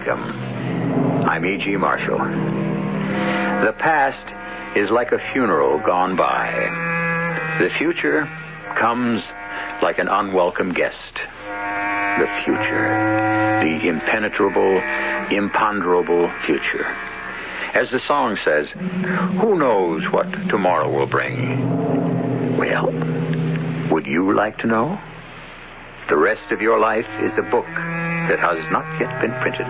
freedom. I'm E.G. Marshall. The past is like a funeral gone by. The future comes like an unwelcome guest. The future. The impenetrable, imponderable future. As the song says, who knows what tomorrow will bring? Well, would you like to know? The rest of your life is a book that has not yet been printed.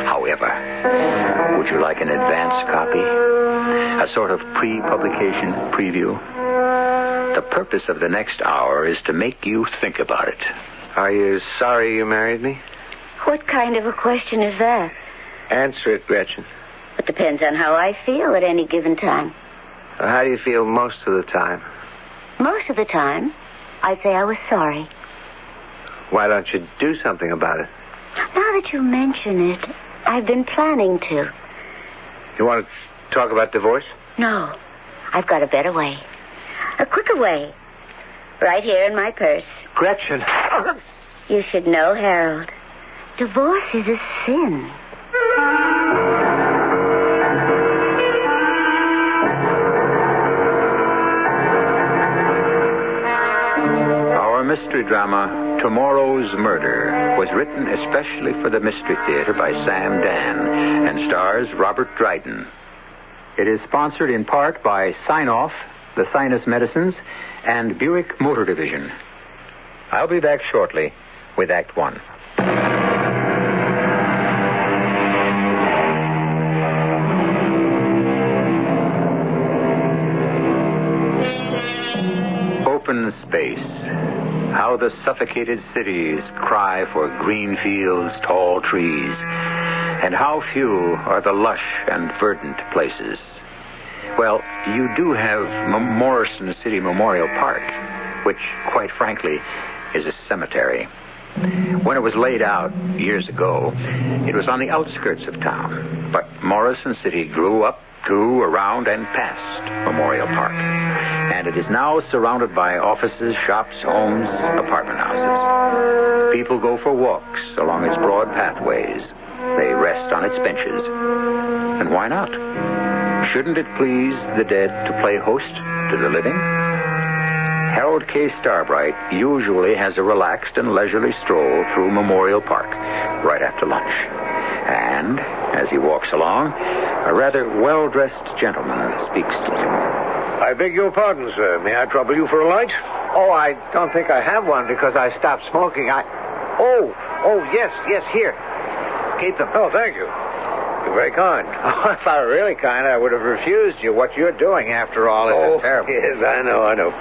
However, would you like an advance copy? A sort of pre-publication preview? The purpose of the next hour is to make you think about it. Are you sorry you married me? What kind of a question is that? Answer it, Gretchen. It depends on how I feel at any given time. How do you feel most of the time? Most of the time, I'd say I was sorry. Why don't you do something about it? Now that you mention it, I've been planning to. You want to talk about divorce? No, I've got a better way. A quicker way. Right here in my purse. Gretchen. You should know, Harold. Divorce is a sin. Our mystery drama, Tomorrow's Murder, was written especially for the Mystery Theater by Sam Dan and stars Robert Dryden. It is sponsored in part by Sign-Off, the Sinus Medicines, and Buick Motor Division. I'll be back shortly with Act One. Open space. How the suffocated cities cry for green fields, tall trees, and how few are the lush and verdant places. Well, you do have Morrison City Memorial Park, which, quite frankly, is a cemetery. When it was laid out years ago, it was on the outskirts of town. But Morrison City grew up to, around, and past Memorial Park. And it is now surrounded by offices, shops, homes, apartment houses. People go for walks along its broad pathways. They rest on its benches. And why not? Shouldn't it please the dead to play host to the living? Harold K. Starbright usually has a relaxed and leisurely stroll through Memorial Park right after lunch. And as he walks along, a rather well-dressed gentleman speaks to him. I beg your pardon, sir. May I trouble you for a light? Oh, I don't think I have one because I stopped smoking. Oh, yes, here. Keep them. Oh, thank you. You're very kind. Oh, if I were really kind, I would have refused you. What you're doing, after all, is terrible. Yes, I know.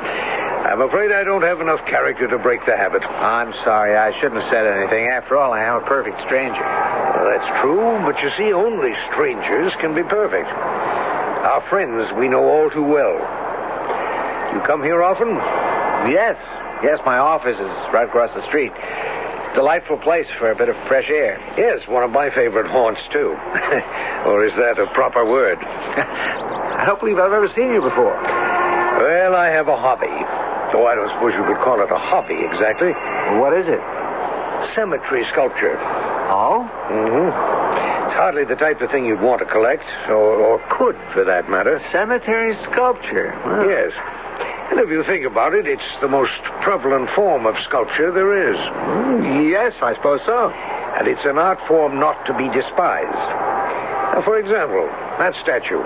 I'm afraid I don't have enough character to break the habit. I'm sorry. I shouldn't have said anything. After all, I am a perfect stranger. Well, that's true, but you see, only strangers can be perfect. Our friends we know all too well. You come here often? Yes, my office is right across the street. Delightful place for a bit of fresh air. Yes, one of my favorite haunts, too. Or is that a proper word? I don't believe I've ever seen you before. Well, I have a hobby. Though I don't suppose you could call it a hobby exactly. What is it? Cemetery sculpture. Oh? Mm-hmm. It's hardly the type of thing you'd want to collect, or could, for that matter. Cemetery sculpture? Wow. Yes. And if you think about it, it's the most prevalent form of sculpture there is. Yes, I suppose so. And it's an art form not to be despised. Now, for example, that statue.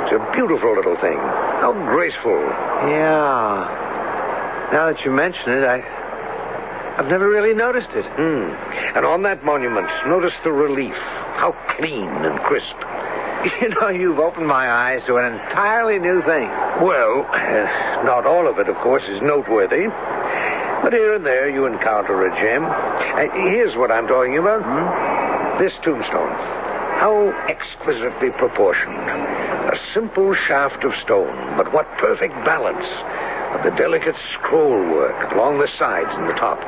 It's a beautiful little thing. How graceful. Yeah. Now that you mention it, I've never really noticed it. And on that monument, notice the relief. How clean and crisp. You know, you've opened my eyes to an entirely new thing. Well, not all of it, of course, is noteworthy. But here and there you encounter a gem. Here's what I'm talking about. This tombstone. How exquisitely proportioned. A simple shaft of stone, but what perfect balance of the delicate scroll work along the sides and the top.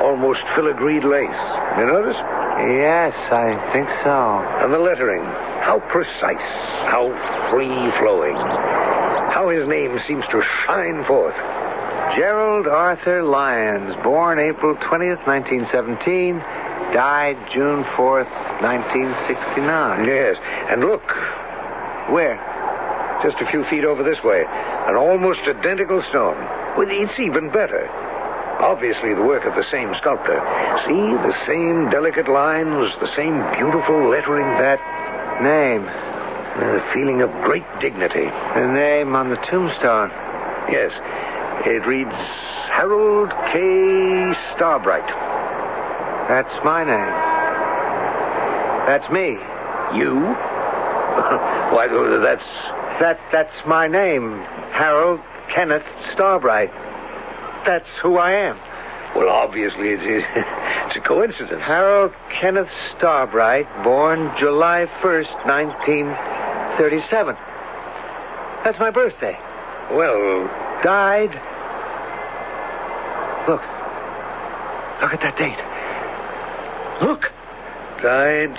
Almost filigreed lace. You notice? Yes, I think so. And the lettering. How precise. How free-flowing. How his name seems to shine forth. Gerald Arthur Lyons, born April 20th, 1917, died June 4th, 1969. Yes. And look, Where? just a few feet over this way, an almost identical stone. Well, it's even better. Obviously the work of the same sculptor. See, the same delicate lines, the same beautiful lettering. That name. A feeling of great dignity. The name on the tombstone. Yes. It reads Harold K. Starbright. That's my name. That's me. You? Why, That's my name. Harold Kenneth Starbright. That's who I am. Well, obviously it's a coincidence. Harold Kenneth Starbright, born July 1st, 1937. That's my birthday. Well, Died. Look at that date. Look. died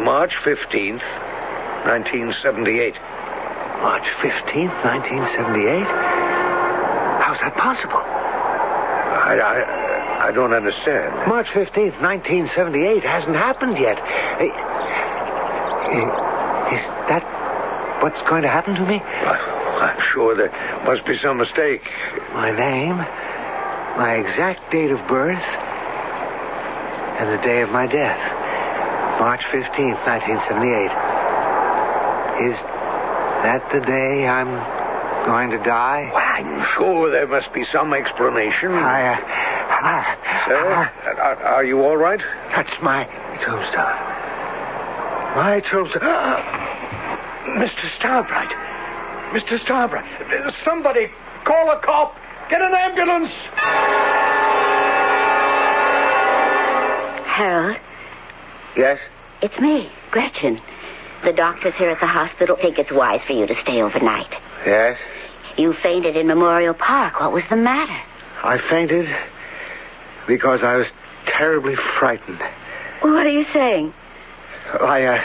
March 15th, 1978. March 15th, 1978? How's that possible? I don't understand. March 15th, 1978 hasn't happened yet. Is that what's going to happen to me? I'm sure there must be some mistake. My name, my exact date of birth, and the day of my death. March 15th, 1978. Is that the day I'm going to die? Well, I'm sure there must be some explanation. Sir, are you all right? That's my tombstone. My tombstone. Mr. Starbright. Mr. Starbright. Somebody call a cop. Get an ambulance. Harold, Yes? it's me, Gretchen. The doctors here at the hospital think it's wise for you to stay overnight. Yes? You fainted in Memorial Park. What was the matter? I fainted because I was terribly frightened. What are you saying? I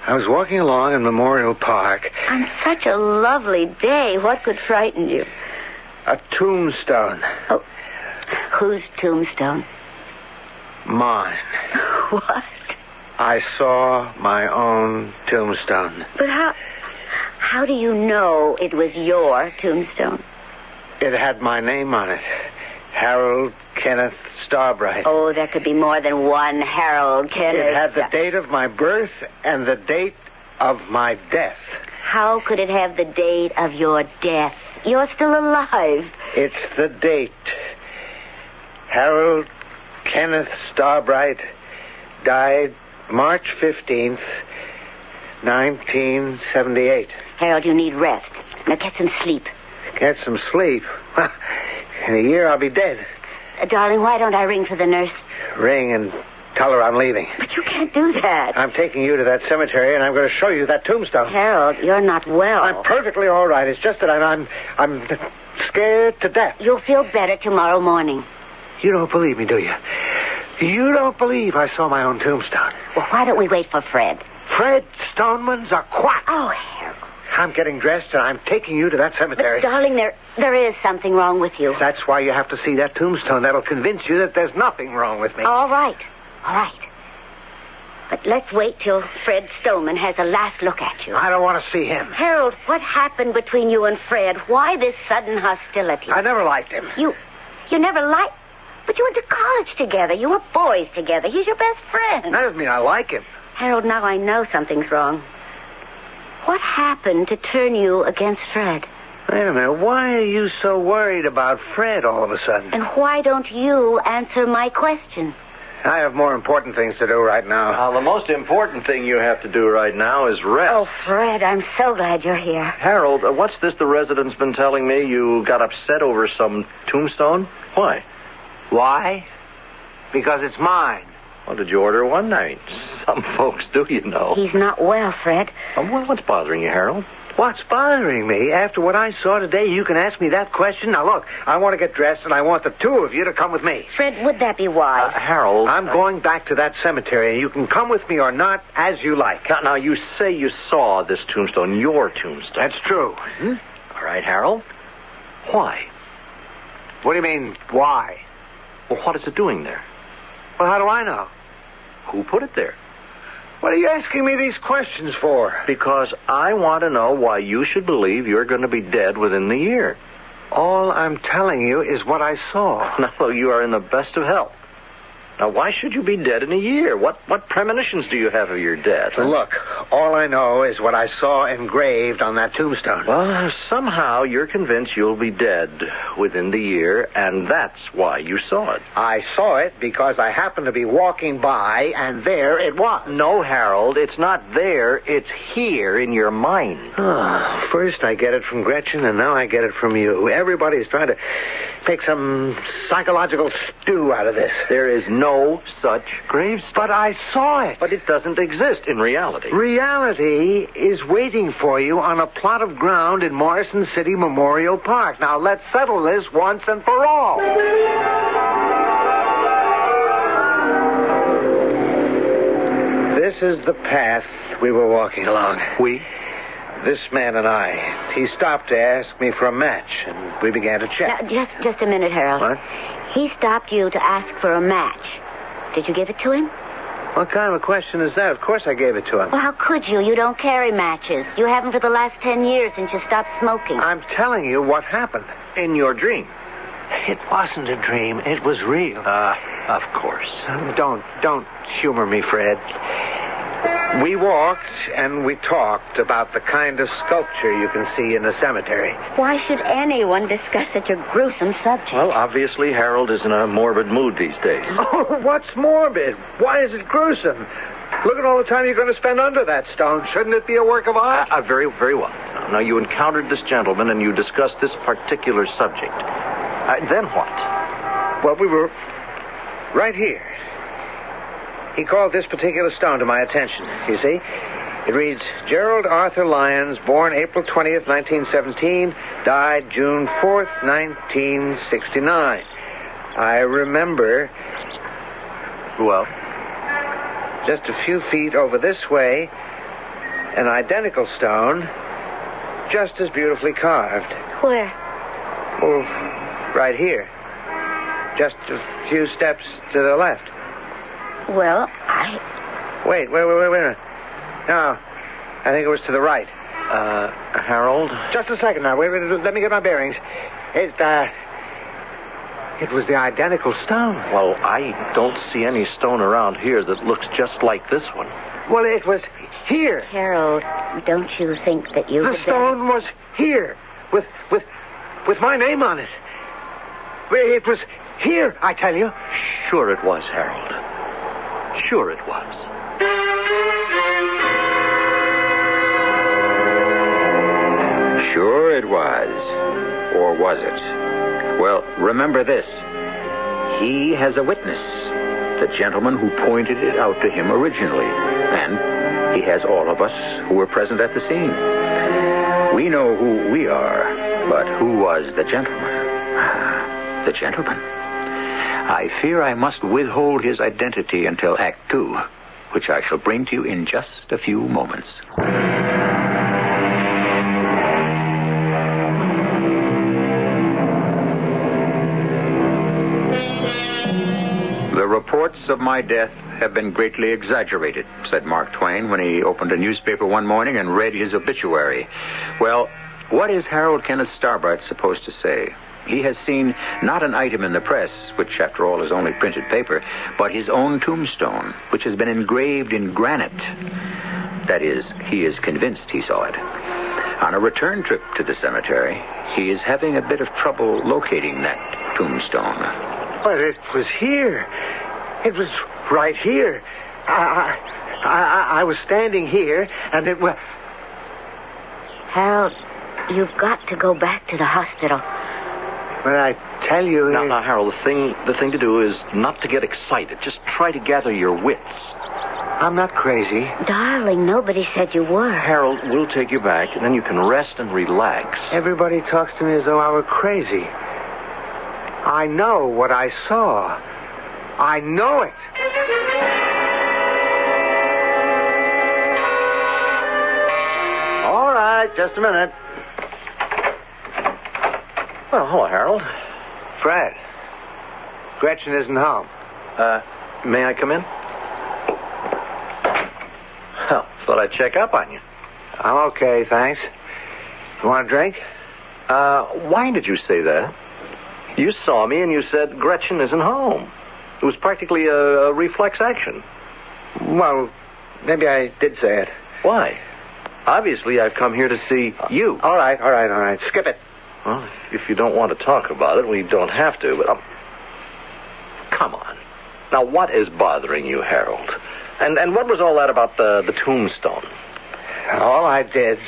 was walking along in Memorial Park. On such a lovely day, what could frighten you? A tombstone. Oh, whose tombstone? Mine. What? I saw my own tombstone. But how do you know it was your tombstone? It had my name on it. Harold Kenneth Starbright. Oh, there could be more than one Harold Kenneth. It had the date of my birth and the date of my death. How could it have the date of your death? You're still alive. It's the date. Harold Kenneth Starbright died March 15th, 1978. Harold, you need rest. Now get some sleep. Get some sleep. In a year, I'll be dead. Darling, why don't I ring for the nurse? Ring and tell her I'm leaving. But you can't do that. I'm taking you to that cemetery, and I'm going to show you that tombstone. Harold, you're not well. I'm perfectly all right. It's just that I'm scared to death. You'll feel better tomorrow morning. You don't believe me, do you? You don't believe I saw my own tombstone. Well, why don't we wait for Fred? Fred Stoneman's a quack. Oh, Harold. I'm getting dressed, and I'm taking you to that cemetery. But, darling, there is something wrong with you. That's why you have to see that tombstone. That'll convince you that there's nothing wrong with me. All right. But let's wait till Fred Stoneman has a last look at you. I don't want to see him. Harold, what happened between you and Fred? Why this sudden hostility? I never liked him. You never liked... But you went to college together. You were boys together. He's your best friend. That doesn't mean I like him. Harold, now I know something's wrong. What happened to turn you against Fred? Wait a minute. Why are you so worried about Fred all of a sudden? And why don't you answer my question? I have more important things to do right now. The most important thing you have to do right now is rest. Oh, Fred, I'm so glad you're here. Harold, what's this the resident's been telling me? You got upset over some tombstone? Why? Why? Because it's mine. Well, did you order one? I mean, some folks do, you know. He's not well, Fred. Well, what's bothering you, Harold? What's bothering me? After what I saw today, you can ask me that question. Now, look, I want to get dressed, and I want the two of you to come with me. Fred, would that be wise? Harold... I'm going back to that cemetery, and you can come with me or not, as you like. Now, you say you saw this tombstone, your tombstone. That's true. All right, Harold. Why? What do you mean, why? Well, what is it doing there? Well, how do I know? Who put it there? What are you asking me these questions for? Because I want to know why you should believe you're going to be dead within the year. All I'm telling you is what I saw. Now, you are in the best of health. Now, why should you be dead in a year? What premonitions do you have of your death? Huh? Look, all I know is what I saw engraved on that tombstone. Well, somehow you're convinced you'll be dead within the year, and that's why you saw it. I saw it because I happened to be walking by, and there it was. No, Harold, it's not there. It's here in your mind. First I get it from Gretchen, and now I get it from you. Everybody's trying to make some psychological stew out of this. There is no such gravestone. But I saw it. But it doesn't exist in reality. Reality is waiting for you on a plot of ground in Morrison City Memorial Park. Now, let's settle this once and for all. This is the path we were walking along. We? This man and I. He stopped to ask me for a match, and we began to chat. Now, just a minute, Harold. What? He stopped you to ask for a match. Did you give it to him? What kind of a question is that? Of course I gave it to him. Well, how could you? You don't carry matches. You haven't for the last 10 years since you stopped smoking. I'm telling you what happened. In your dream. It wasn't a dream. It was real. Of course. Don't humor me, Fred. We walked and we talked about the kind of sculpture you can see in the cemetery. Why should anyone discuss such a gruesome subject? Well, obviously, Harold is in a morbid mood these days. Oh, what's morbid? Why is it gruesome? Look at all the time you're going to spend under that stone. Shouldn't it be a work of art? Very, very well. Now, you encountered this gentleman and you discussed this particular subject. Then what? Well, we were right here. He called this particular stone to my attention, you see. It reads, Gerald Arthur Lyons, born April 20th, 1917, died June 4th, 1969. I remember, Well? just a few feet over this way, an identical stone, just as beautifully carved. Where? Oh, right here. Just a few steps to the left. Well, Wait a minute. No, I think it was to the right. Harold? Just a second now. Wait, let me get my bearings. It was the identical stone. Well, I don't see any stone around here that looks just like this one. Well, it was here. Harold, don't you think that you... The stone was here, with my name on it. It was here, I tell you. Sure it was, Harold. Sure it was. Sure it was. Or was it? Well, remember this. He has a witness. The gentleman who pointed it out to him originally. And he has all of us who were present at the scene. We know who we are, but who was the gentleman? The gentleman. I fear I must withhold his identity until Act 2, which I shall bring to you in just a few moments. The reports of my death have been greatly exaggerated, said Mark Twain when he opened a newspaper one morning and read his obituary. Well, what is Harold Kenneth Starbart supposed to say? He has seen not an item in the press, which after all is only printed paper, but his own tombstone, which has been engraved in granite. That is, he is convinced he saw it. On a return trip to the cemetery, he is having a bit of trouble locating that tombstone. But it was here. It was right here. I was standing here, and it was... Harold, you've got to go back to the hospital. But I tell you... Now, Harold, the thing to do is not to get excited. Just try to gather your wits. I'm not crazy. Darling, nobody said you were. Harold, we'll take you back, and then you can rest and relax. Everybody talks to me as though I were crazy. I know what I saw. I know it. All right, just a minute. Well, hello, Harold. Fred. Gretchen isn't home. May I come in? Well, thought I'd check up on you. I'm okay, thanks. You want a drink? Why did you say that? You saw me and you said Gretchen isn't home. It was practically a reflex action. Well, maybe I did say it. Why? Obviously, I've come here to see you. All right. Skip it. Well, if you don't want to talk about it, we don't have to, but... Come on. Now, what is bothering you, Harold? And what was all that about the tombstone? All I did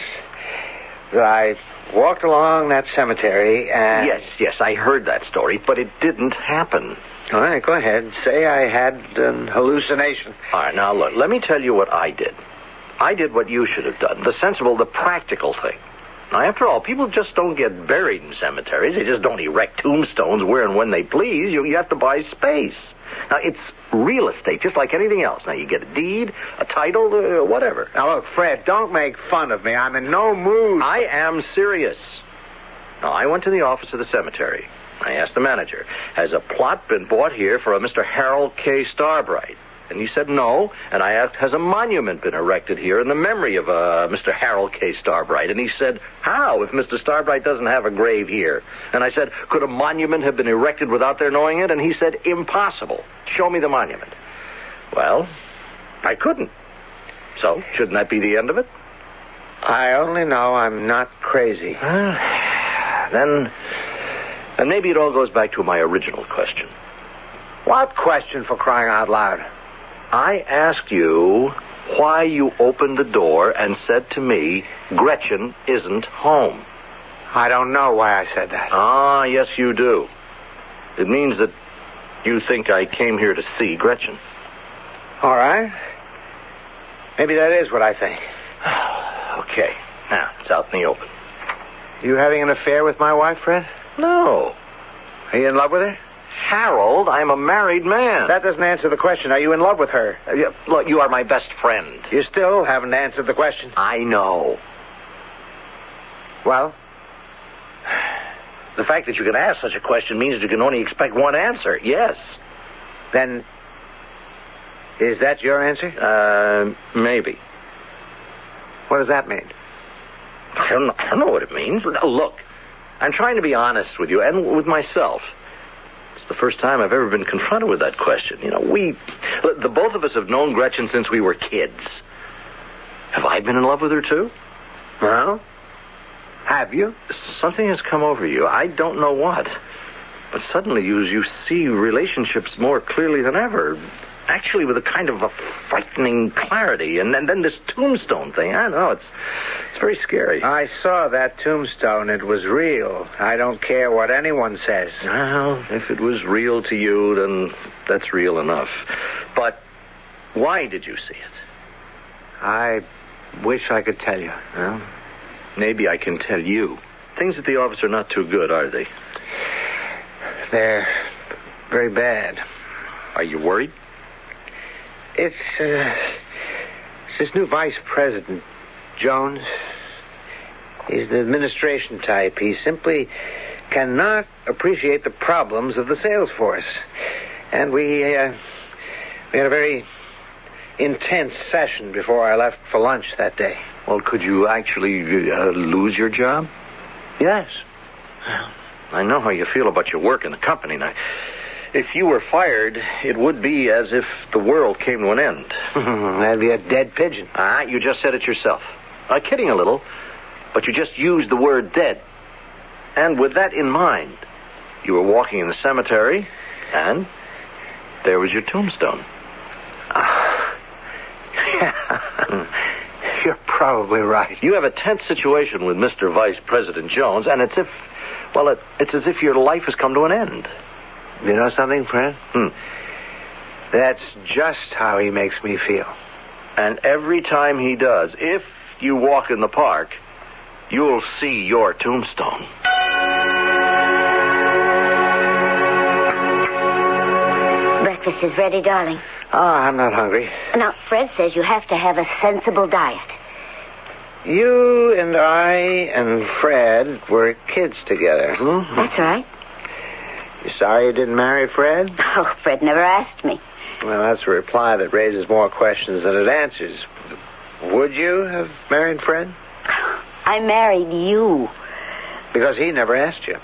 is I walked along that cemetery and... Yes, I heard that story, but it didn't happen. All right, go ahead. Say I had an hallucination. All right, now, look, let me tell you what I did. I did what you should have done, the sensible, the practical thing. Now, after all, people just don't get buried in cemeteries. They just don't erect tombstones where and when they please. You have to buy space. Now, it's real estate, just like anything else. Now, you get a deed, a title, whatever. Now, look, Fred, don't make fun of me. I'm in no mood. I am serious. Now, I went to the office of the cemetery. I asked the manager, has a plot been bought here for a Mr. Harold K. Starbright? And he said no. And I asked, has a monument been erected here in the memory of Mr. Harold K. Starbright? And he said, how, if Mr. Starbright doesn't have a grave here? And I said, could a monument have been erected without their knowing it? And he said, impossible. Show me the monument. Well, I couldn't. So, shouldn't that be the end of it? I only know I'm not crazy. Then maybe it all goes back to my original question. What question, for crying out loud? I asked you why you opened the door and said to me, Gretchen isn't home. I don't know why I said that. Ah, yes, you do. It means that you think I came here to see Gretchen. All right. Maybe that is what I think. Okay. Now, it's out in the open. You having an affair with my wife, Fred? No. Are you in love with her? Harold, I'm a married man. That doesn't answer the question. Are you in love with her? Look, you are my best friend. You still haven't answered the question. I know. Well? The fact that you can ask such a question means you can only expect one answer. Yes. Then, is that your answer? Maybe. What does that mean? I don't know what it means. Look, I'm trying to be honest with you and with myself. It's the first time I've ever been confronted with that question. You know, the both of us have known Gretchen since we were kids. Have I been in love with her, too? Well, have you? Something has come over you. I don't know what. But suddenly you see relationships more clearly than ever. Actually, with a kind of a frightening clarity. And then this tombstone thing, I know, it's very scary. I saw that tombstone. It was real. I don't care what anyone says. Well, if it was real to you, then that's real enough. But why did you see it? I wish I could tell you. Well, maybe I can tell you. Things at the office are not too good, are they? They're very bad. Are you worried? It's this new vice president, Jones. He's the administration type. He simply cannot appreciate the problems of the sales force. And we had a very intense session before I left for lunch that day. Well, could you actually lose your job? Yes. Well, I know how you feel about your work in the company. Now, if you were fired, it would be as if the world came to an end. That'd be a dead pigeon. You just said it yourself. Kidding a little, but you just used the word dead. And with that in mind, you were walking in the cemetery, and there was your tombstone. You're probably right. You have a tense situation with Mr. Vice President Jones, and it's as if your life has come to an end. You know something, Fred? That's just how he makes me feel. And every time he does, if you walk in the park, you'll see your tombstone. Breakfast is ready, darling. I'm not hungry. Now, Fred says you have to have a sensible diet. You and I and Fred were kids together. That's right. You sorry you didn't marry Fred? Oh, Fred never asked me. Well, that's a reply that raises more questions than it answers. Would you have married Fred? I married you. Because he never asked you.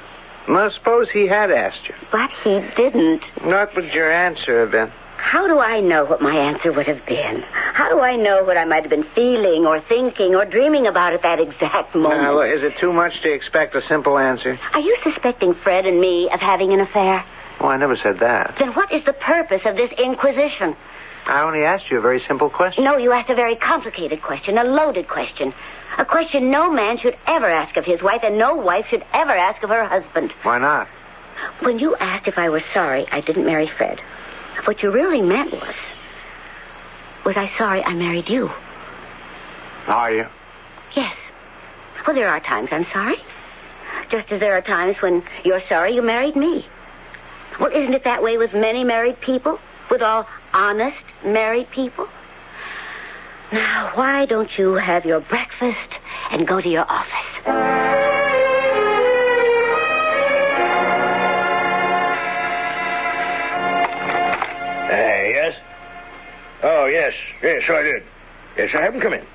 Well, suppose he had asked you. But he didn't. What would your answer have been? How do I know what my answer would have been? How do I know what I might have been feeling or thinking or dreaming about at that exact moment? Now, look, is it too much to expect a simple answer? Are you suspecting Fred and me of having an affair? Oh, I never said that. Then what is the purpose of this inquisition? I only asked you a very simple question. No, you asked a very complicated question, a loaded question. A question no man should ever ask of his wife, and no wife should ever ask of her husband. Why not? When you asked if I was sorry I didn't marry Fred, what you really meant was I sorry I married you? Are you? Yes. Well, there are times I'm sorry. Just as there are times when you're sorry you married me. Well, isn't it that way with many married people? With all honest married people? Now, why don't you have your breakfast and go to your office? Yes? Oh, yes. Yes, I did. Yes, I have him come in.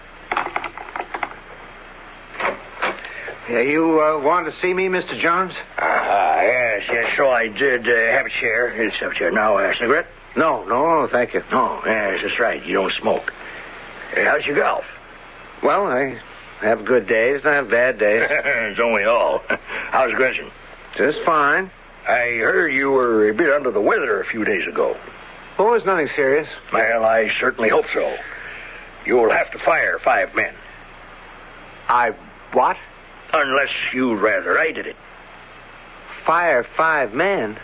Yeah, you wanted to see me, Mr. Jones? Yes, so I did have a chair. Yes, have a chair. Now, cigarette? No, thank you. Oh, yes, that's right. You don't smoke. How's your golf? Well, I have good days and I have bad days. Don't we all? How's Gretchen? Just fine. I heard you were a bit under the weather a few days ago. Oh, it's nothing serious. Well, I certainly hope so. You'll have to fire 5 men. I what? Unless you'd rather I did it. Fire 5 men?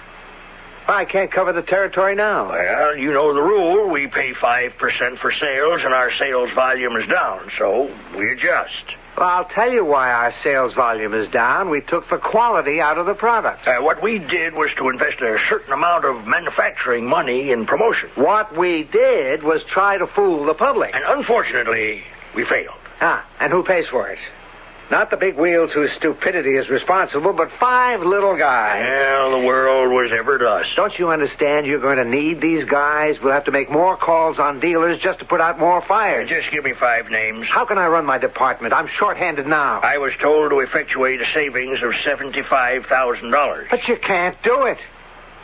Well, I can't cover the territory now. Well, you know the rule. We pay 5% for sales, and our sales volume is down, so we adjust. Well, I'll tell you why our sales volume is down. We took the quality out of the product. What we did was to invest a certain amount of manufacturing money in promotion. What we did was try to fool the public. And unfortunately, we failed. And who pays for it? Not the big wheels whose stupidity is responsible, but 5 little guys. Well, the world was ever dust. Don't you understand you're going to need these guys? We'll have to make more calls on dealers just to put out more fires. Just give me 5 names. How can I run my department? I'm short-handed now. I was told to effectuate a savings of $75,000. But you can't do it.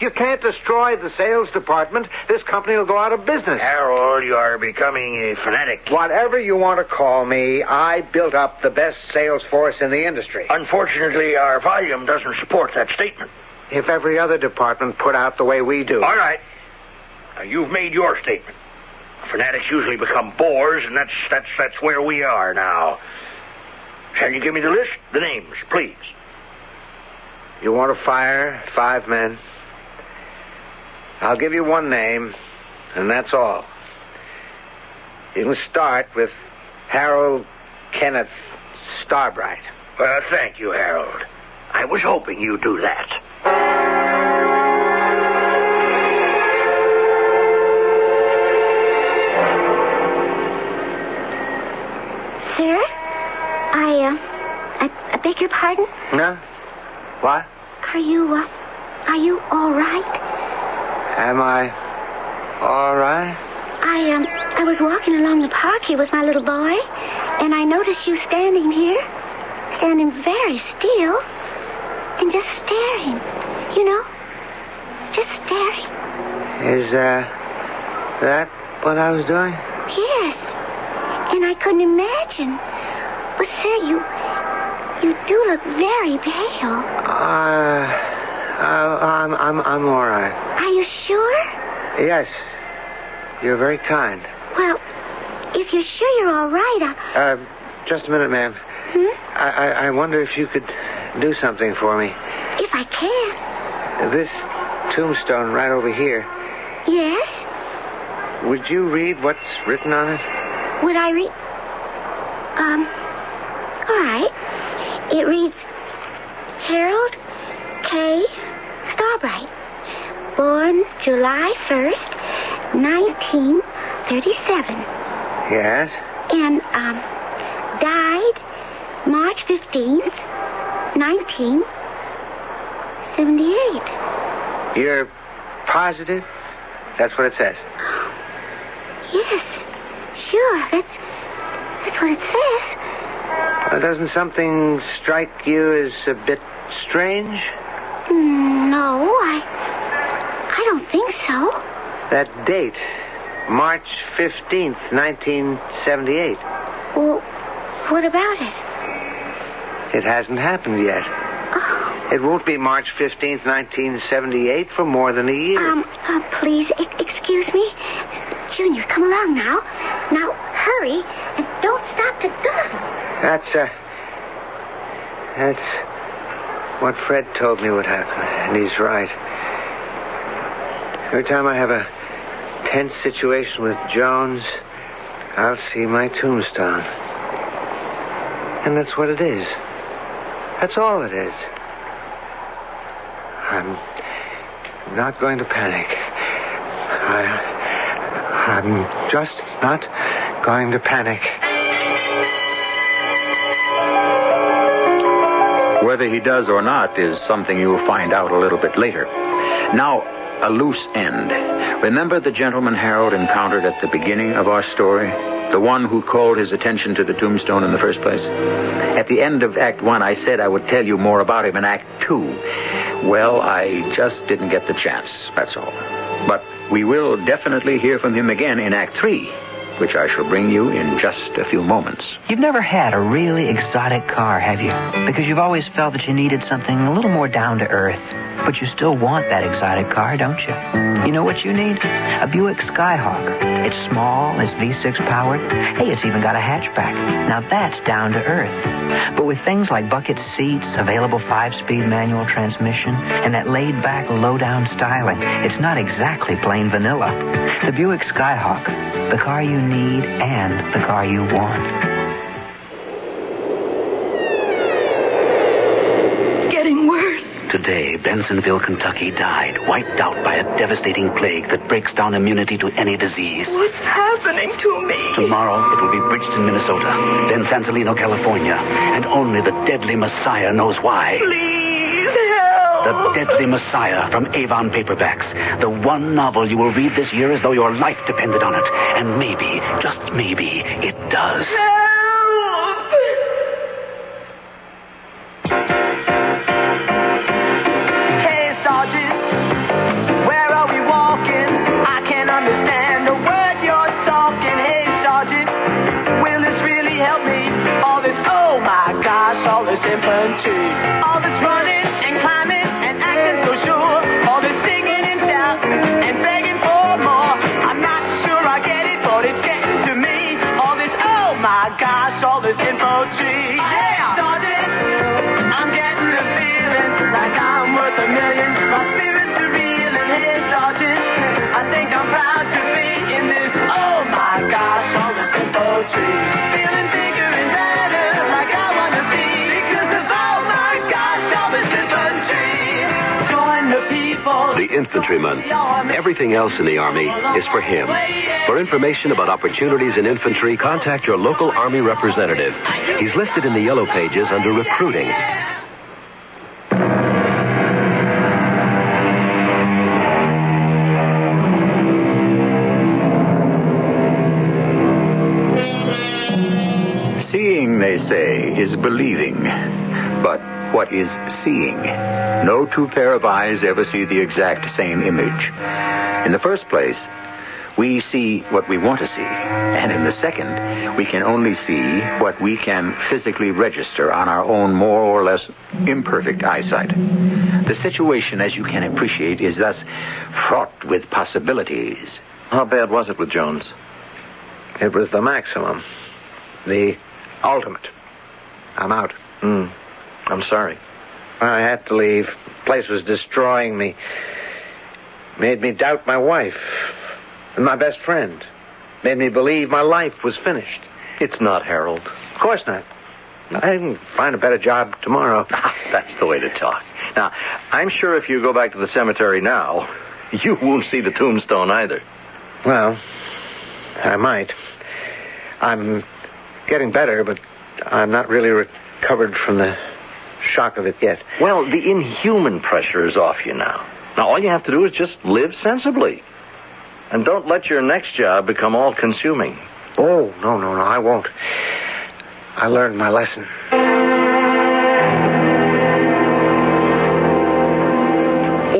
You can't destroy the sales department. This company will go out of business. Harold, you are becoming a fanatic. Whatever you want to call me, I built up the best sales force in the industry. Unfortunately, our volume doesn't support that statement. If every other department put out the way we do. All right. Now, you've made your statement. Fanatics usually become bores, and that's where we are now. Shall you give me the list? The names, please. You want to fire 5 men? I'll give you 1 name, and that's all. You can start with Harold Kenneth Starbright. Well, thank you, Harold. I was hoping you'd do that. Sir, I beg your pardon? No? What? Are you all right? Am I all right? I was walking along the park here with my little boy, and I noticed you standing here, standing very still, and just staring, you know, just staring. Is, that what I was doing? Yes, and I couldn't imagine. But, sir, you do look very pale. I'm all right. Are you sure? Yes. You're very kind. Well, if you're sure you're all right, just a minute, ma'am. I wonder if you could do something for me. If I can. This tombstone right over here. Yes? Would you read what's written on it? Would I read? All right. It reads, Harold K. Starbright, born July 1st, 1937. Yes? And, died March 15th, 1978. You're positive? That's what it says. Yes, sure. That's what it says. Doesn't something strike you as a bit strange? No, I don't think so. That date, March 15th, 1978. Well, what about it? It hasn't happened yet. Oh. It won't be March 15th, 1978 for more than a year. Please, excuse me. Junior, come along now. Now, hurry, and don't stop to dawdle. That's what Fred told me would happen, and he's right. Every time I have a tense situation with Jones, I'll see my tombstone. And that's what it is. That's all it is. I'm not going to panic. I'm just not going to panic. Whether he does or not is something you'll find out a little bit later. Now, a loose end. Remember the gentleman Harold encountered at the beginning of our story? The one who called his attention to the tombstone in the first place? At the end of Act 1, I said I would tell you more about him in Act 2. Well, I just didn't get the chance, that's all. But we will definitely hear from him again in Act 3, which I shall bring you in just a few moments. You've never had a really exotic car, have you? Because you've always felt that you needed something a little more down to earth. But you still want that exotic car, don't you? You know what you need? A Buick Skyhawk. It's small, it's V6 powered. Hey, it's even got a hatchback. Now that's down to earth. But with things like bucket seats, available 5-speed manual transmission, and that laid-back, low-down styling, it's not exactly plain vanilla. The Buick Skyhawk, the car you need and the car you want. Today, Bensonville, Kentucky died, wiped out by a devastating plague that breaks down immunity to any disease. What's happening to me? Tomorrow, it will be Bridgeton, Minnesota, then Sausalito, California, and only the deadly Messiah knows why. Please help! The Deadly Messiah from Avon Paperbacks, the one novel you will read this year as though your life depended on it. And maybe, just maybe, it does. Help! Infantry. All this running and climbing and acting so sure. All this singing and shouting and begging for more. I'm not sure I get it, but it's getting to me. All this, oh my gosh, all this infantry. Yeah, Sergeant, I'm getting the feeling like I'm worth $1 million. My spirits are reeling. Hey, Sergeant, I think I'm proud to be in this. Oh my gosh, all this infantry. Feeling bigger and better like I want to be. The infantryman. Everything else in the Army is for him. For information about opportunities in infantry, contact your local Army representative. He's listed in the yellow pages under recruiting. Seeing, they say, is believing. But what is seeing? No two pair of eyes ever see the exact same image. In the first place, we see what we want to see. And in the second, we can only see what we can physically register on our own more or less imperfect eyesight. The situation, as you can appreciate, is thus fraught with possibilities. How bad was it with Jones? It was the maximum. The ultimate. I'm out. I'm sorry. I had to leave. The place was destroying me. Made me doubt my wife and my best friend. Made me believe my life was finished. It's not, Harold. Of course not. I can find a better job tomorrow. That's the way to talk. Now, I'm sure if you go back to the cemetery now, you won't see the tombstone either. Well, I might. I'm getting better, but I'm not really recovered from the shock of it yet. Well, the inhuman pressure is off you now. Now, all you have to do is just live sensibly. And don't let your next job become all-consuming. Oh, no, I won't. I learned my lesson.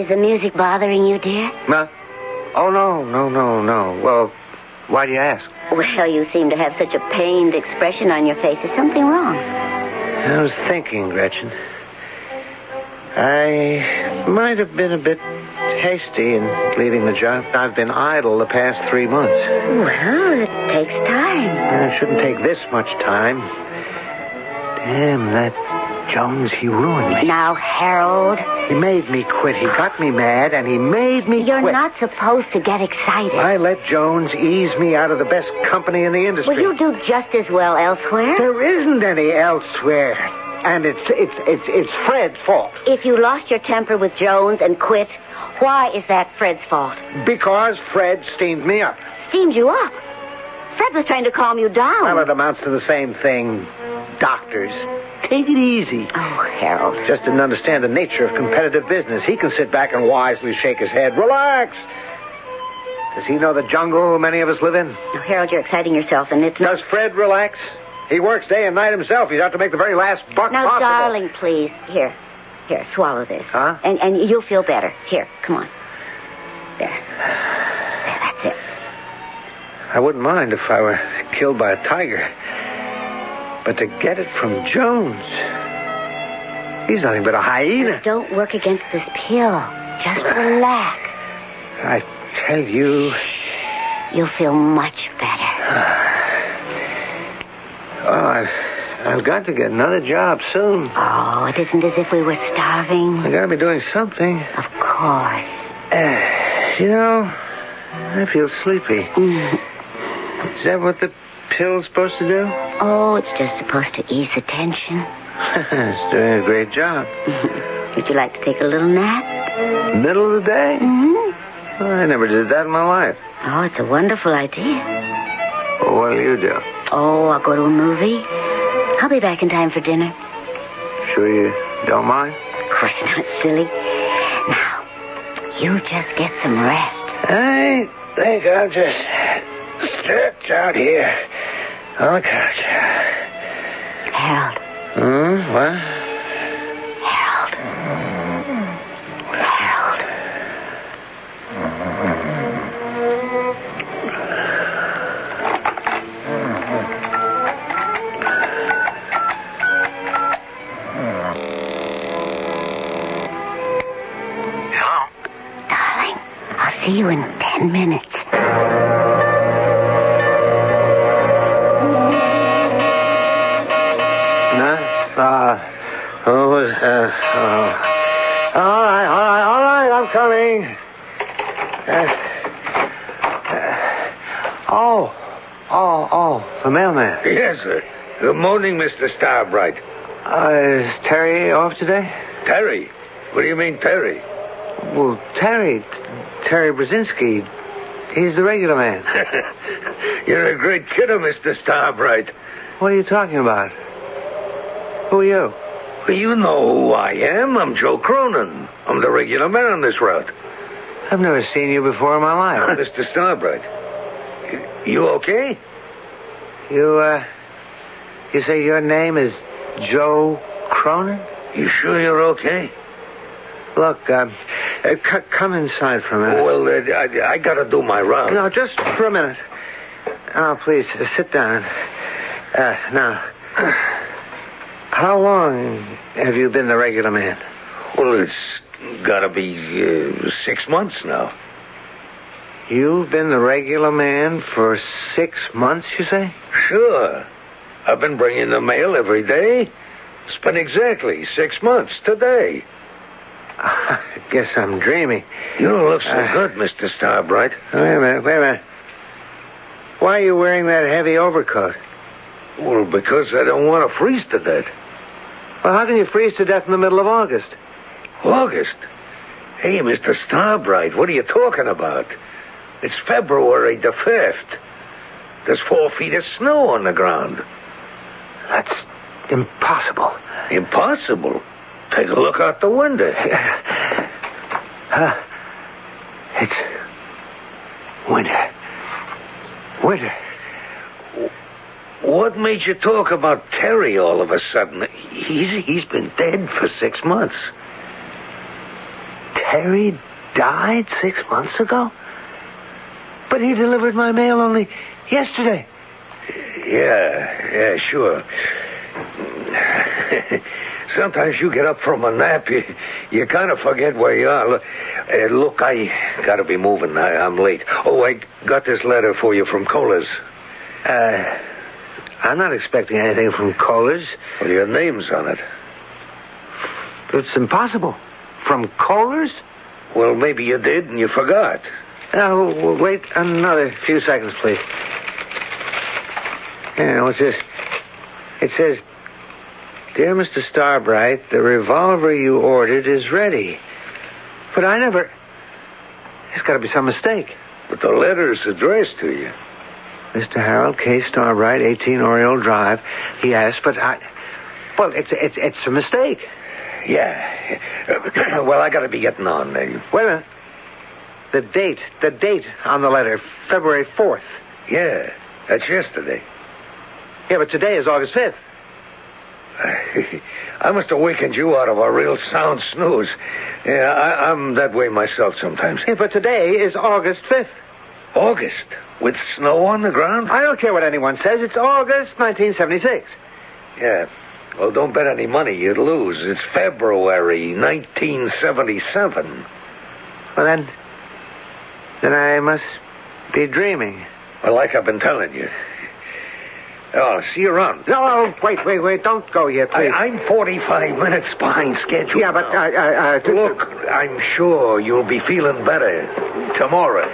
Is the music bothering you, dear? No. Oh, no. Well, why do you ask? Well, you seem to have such a pained expression on your face. Is something wrong? I was thinking, Gretchen. I might have been a bit hasty in leaving the job. I've been idle the past 3 months. Well, it takes time. It shouldn't take this much time. Damn, that Jones, he ruined me. Now, Harold. He made me quit. He got me mad, and he made me You're quit. not supposed to get excited. I let Jones ease me out of the best company in the industry. Well, you do just as well elsewhere. There isn't any elsewhere. And it's Fred's fault. If you lost your temper with Jones and quit, why is that Fred's fault? Because Fred steamed me up. Steamed you up? Fred was trying to calm you down. Well, it amounts to the same thing. Doctors. Take it easy. Oh, Harold. Just didn't understand the nature of competitive business. He can sit back and wisely shake his head. Relax. Does he know the jungle many of us live in? Oh, Harold, you're exciting yourself, and it's not... Does Fred relax? He works day and night himself. He's out to make the very last buck now, possible. darling, please. Here, swallow this. Huh? And you'll feel better. Here, come on. There, that's it. I wouldn't mind if I were killed by a tiger. But to get it from Jones... He's nothing but a hyena. Don't work against this pill. Just relax. I tell you... You'll feel much better. Oh, I've got to get another job soon. Oh, it isn't as if we were starving. I gotta be doing something. Of course. You know, I feel sleepy. Is that what the pill's supposed to do? Oh, it's just supposed to ease the tension. It's doing a great job. Would you like to take a little nap? Middle of the day? Mm-hmm. Well, I never did that in my life. Oh, it's a wonderful idea. Well, what do you do? Oh, I'll go to a movie. I'll be back in time for dinner. Sure you don't mind? Of course not, silly. Now, you just get some rest. I think I'll just stretch out here on the couch. Harold. What? Harold. Harold. Hello? Darling, I'll see you in 10 minutes. All right, I'm coming. The mailman. Yes, sir. Good morning, Mr. Starbright. Is Terry off today? Terry? What do you mean, Terry? Well, Terry Brzezinski. He's the regular man. You're a great kidder, Mr. Starbright. What are you talking about? Who are you? Well, you know who I am. I'm Joe Cronin. I'm the regular man on this route. I've never seen you before in my life. Mr. Starbright. You okay? You say your name is Joe Cronin? You sure you're okay? Look, come inside for a minute. Well, I gotta do my round. No, just for a minute. Oh, please, sit down. Now, how long have you been the regular man? Well, it's gotta be 6 months now. You've been the regular man for 6 months, you say? Sure. I've been bringing the mail every day. It's been exactly 6 months today. I guess I'm dreaming. You don't look so good, Mr. Starbright. Wait a minute. Why are you wearing that heavy overcoat? Well, because I don't want to freeze to death. Well, how can you freeze to death in the middle of August? August? Hey, Mr. Starbright, what are you talking about? It's February the 5th. There's 4 feet of snow on the ground. That's impossible. Impossible? Take a look out the window. It's winter. Winter. What made you talk about Terry all of a sudden? He's been dead for 6 months. Terry died 6 months ago? But he delivered my mail only yesterday. Yeah, sure. Sometimes you get up from a nap, you kind of forget where you are. Look, I gotta be moving. I'm late. Oh, I got this letter for you from Kohler's. I'm not expecting anything from Kohler's. Well, your name's on it. It's impossible. From Kohler's? Well, maybe you did and you forgot. Now, wait another few seconds, please. Yeah, what's this? It says, "Dear Mr. Starbright, the revolver you ordered is ready." But I never... There's got to be some mistake. But the letter's addressed to you. Mr. Harold K. Starbright, 18 Oriole Drive. Yes, but I... Well, it's a mistake. Yeah. Well, I got to be getting on. Wait a minute. The date on the letter, February 4th. Yeah, that's yesterday. Yeah, but today is August 5th. I must have wakened you out of a real sound snooze. Yeah, I'm that way myself sometimes. Yeah, but today is August 5th. August? With snow on the ground? I don't care what anyone says. It's August 1976. Yeah. Well, don't bet any money. You'd lose. It's February 1977. Well, then I must be dreaming. Well, like I've been telling you. Oh, see you around. No, wait. Don't go yet, please. I'm 45 minutes behind schedule. Yeah, but Look, I'm sure you'll be feeling better tomorrow.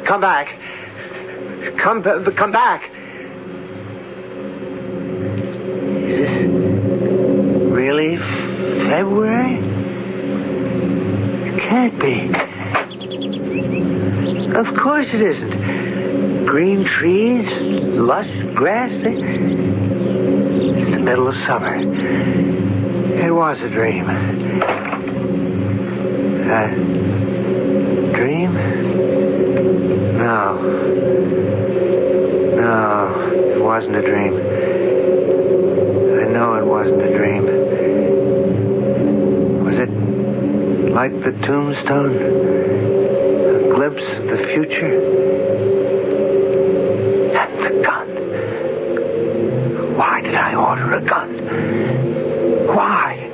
Come back. Come back. Is this really February? It can't be. Of course it isn't. Green trees, lush grass. It's the middle of summer. It was a dream. A dream? No, it wasn't a dream. I know it wasn't a dream. Was it like the tombstone? A glimpse of the future? And the gun. Why did I order a gun? Why?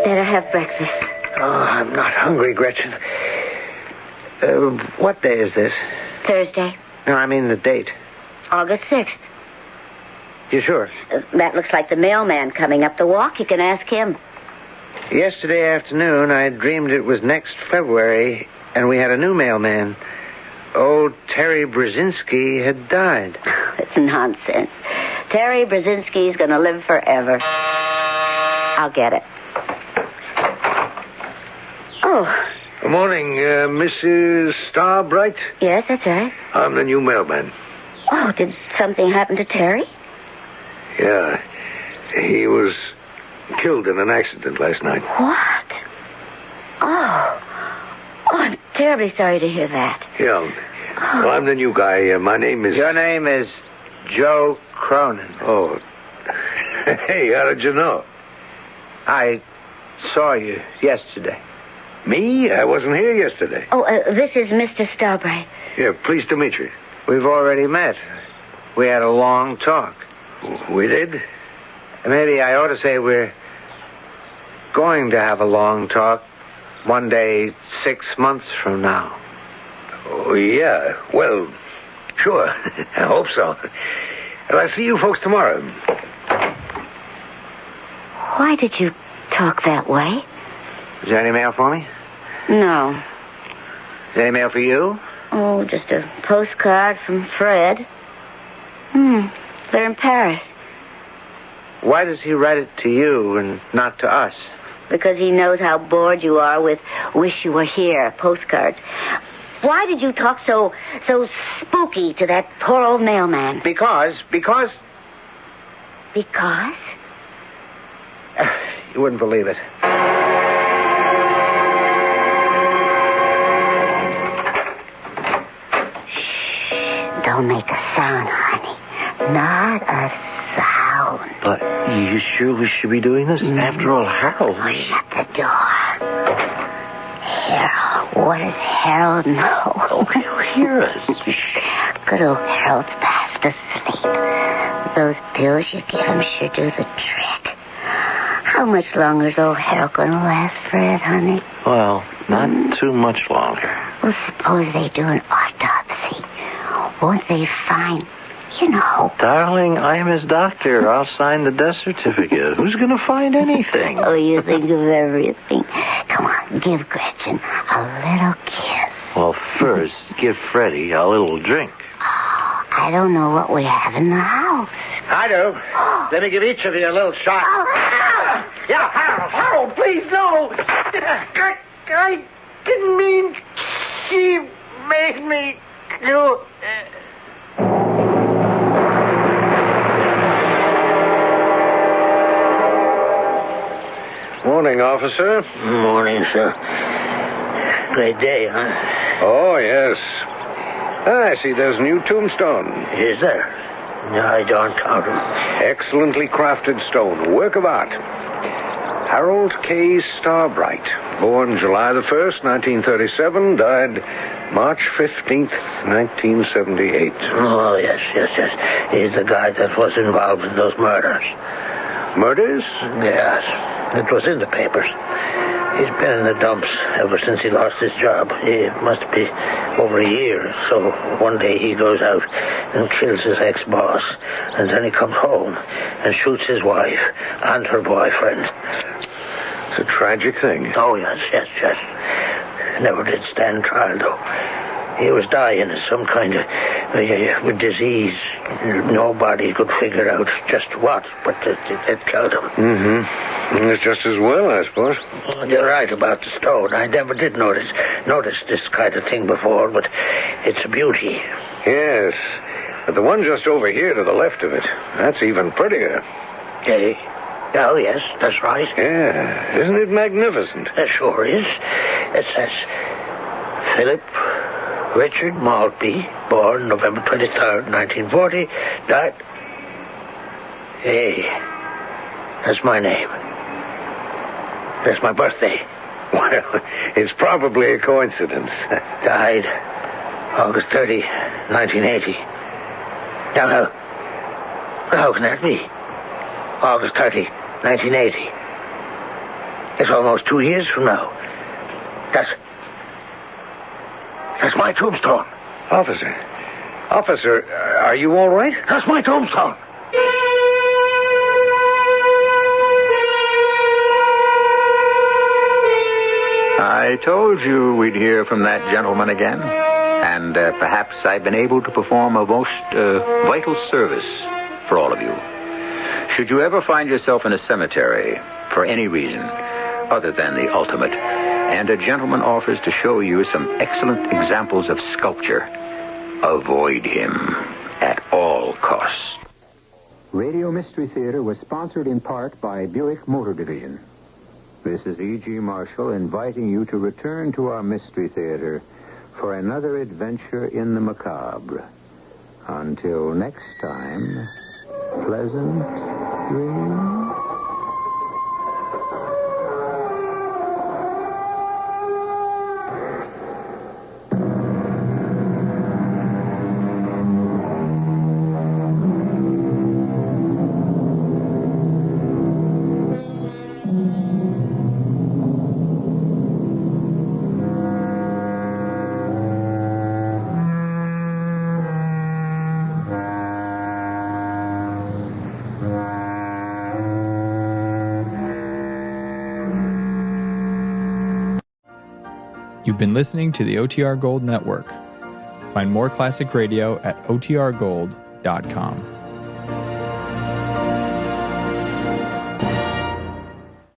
Better have breakfast. Oh, I'm not hungry, Gretchen. What day is this? Thursday, No, I mean the date. August 6th. You sure? That looks like the mailman coming up the walk. You can ask him. Yesterday afternoon, I dreamed it was next February, and we had a new mailman. Old Terry Brzezinski had died. It's nonsense. Terry Brzezinski's going to live forever. I'll get it. Oh. Good morning, Mrs. Starbright. Yes, that's right. I'm the new mailman. Oh, did something happen to Terry? Yeah. He was killed in an accident last night. What? Oh, I'm terribly sorry to hear that. Yeah. Well, I'm the new guy. My name is... Your name is Joe Cronin. Oh. Hey, how did you know? I saw you yesterday. Me? I wasn't here yesterday. Oh, this is Mr. Starbright. Yeah, pleased to meet you. We've already met. We had a long talk. We did? Maybe I ought to say we're going to have a long talk one day 6 months from now. Oh, yeah. Well, sure. I hope so. Well, I'll see you folks tomorrow. Why did you talk that way? Is there any mail for me? No. Is there any mail for you? Oh, just a postcard from Fred. They're in Paris. Why does he write it to you and not to us? Because he knows how bored you are with wish you were here postcards. Why did you talk so spooky to that poor old mailman? Because... Because? You wouldn't believe it. Don't make a sound, honey. Not a sound. But you sure we should be doing this? After all, Harold... Oh, shut the door. Harold. What does Harold know? Oh, he'll hear us. Good old Harold's fast asleep. Those pills you give him sure do the trick. How much longer is old Harold going to last, Fred, honey? Well, not too much longer. Well, suppose they do an autopsy. Won't they find, you know... Darling, I am his doctor. I'll sign the death certificate. Who's going to find anything? Oh, you think of everything. Come on, give Gretchen a little kiss. Well, first, give Freddie a little drink. Oh, I don't know what we have in the house. I do. Let me give each of you a little shot. Oh, Harold! Yeah, Harold. Harold, please, no. I didn't mean... She made me do... Morning, officer. Morning, sir. Great day, huh? Oh, yes. I see there's a new tombstone. Is there? No, I don't count them. Excellently crafted stone. Work of art. Harold K. Starbright. Born July the 1st, 1937. Died March 15th, 1978. Oh, yes. He's the guy that was involved in those murders. Murders? Yes. It was in the papers. He's been in the dumps ever since he lost his job. It must be over a year. So one day he goes out and kills his ex-boss. And then he comes home and shoots his wife and her boyfriend. It's a tragic thing. Oh, yes. Never did stand trial, though. He was dying of some kind of disease. Nobody could figure out just what, but it killed him. Mm-hmm. It's just as well, I suppose. You're right about the stone. I never did notice this kind of thing before, but it's a beauty. Yes, but the one just over here to the left of it, that's even prettier. Oh, yes, that's right. Yeah, isn't it magnificent? It sure is. It says, Philip Richard Maltby, born November 23rd, 1940, died... Hey, that's my name. That's my birthday. Well, it's probably a coincidence. Died August 30, 1980. Now, how can that be? August 30, 1980. It's almost 2 years from now. That's my tombstone. Officer, are you all right? That's my tombstone. I told you we'd hear from that gentleman again. And perhaps I've been able to perform a most vital service for all of you. Should you ever find yourself in a cemetery for any reason other than the ultimate, and a gentleman offers to show you some excellent examples of sculpture, avoid him at all costs. Radio Mystery Theater was sponsored in part by Buick Motor Division. This is E.G. Marshall inviting you to return to our Mystery Theater for another adventure in the macabre. Until next time, pleasant dreams. You've been listening to the OTR Gold Network. Find more classic radio at otrgold.com.